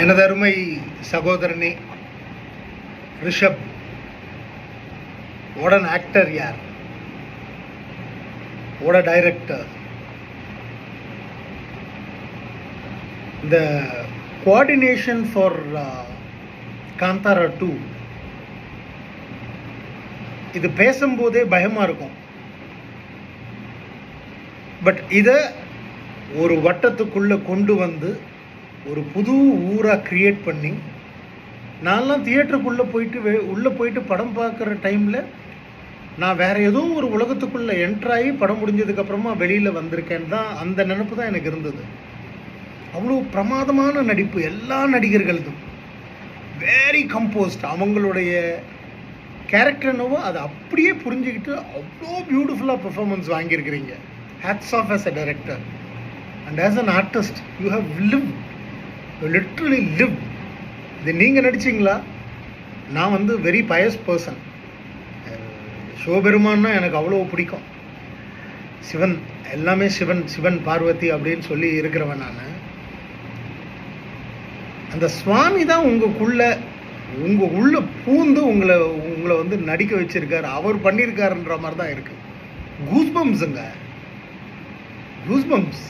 எனது அருமை சகோதரனே Rishabh, what an actor yaar, what a director. The coordination for Kantara 2 இது பேசும்போதே பயமாக இருக்கும். பட் இதை ஒரு வட்டத்துக்குள்ளே கொண்டு வந்து ஒரு புது ஊராக க்ரியேட் பண்ணி, நான்லாம் தியேட்டருக்குள்ளே உள்ளே போயிட்டு படம் பார்க்குற டைமில் நான் வேறு ஏதோ ஒரு உலகத்துக்குள்ளே என்ட்ராகி படம் முடிஞ்சதுக்கப்புறமா வெளியில் வந்திருக்கேன்னு தான் அந்த நினப்பு தான் எனக்கு இருந்தது. அவ்வளோ பிரமாதமான நடிப்பு எல்லா நடிகர்களதும், வெரி கம்போஸ்ட். அவங்களுடைய கேரக்டர் என்னவோ அதை அப்படியே புரிஞ்சுக்கிட்டு அவ்வளோ பியூட்டிஃபுல்லாக பெர்ஃபார்மன்ஸ் வாங்கியிருக்கிறீங்க. Hats off as a director and as an artist you have lived, you literally lived. இது நீங்கள் நடிச்சிங்களா? நான் வந்து வெரி பயஸ் பர்சன். சிவபெருமான்னா எனக்கு அவ்வளோ பிடிக்கும். சிவன் எல்லாமே சிவன் சிவன் பார்வதி அப்படின்னு சொல்லி இருக்கிறவன் நான். அந்த சுவாமி தான் உங்கள் உள்ள பூந்து உங்களை வந்து நடிக்க வச்சிருக்காரு. அவர் பண்ணியிருக்காருன்ற மாதிரி தான் இருக்குது. கூஸ்பம்ஸுங்க, கூஸ்பம்ஸ்.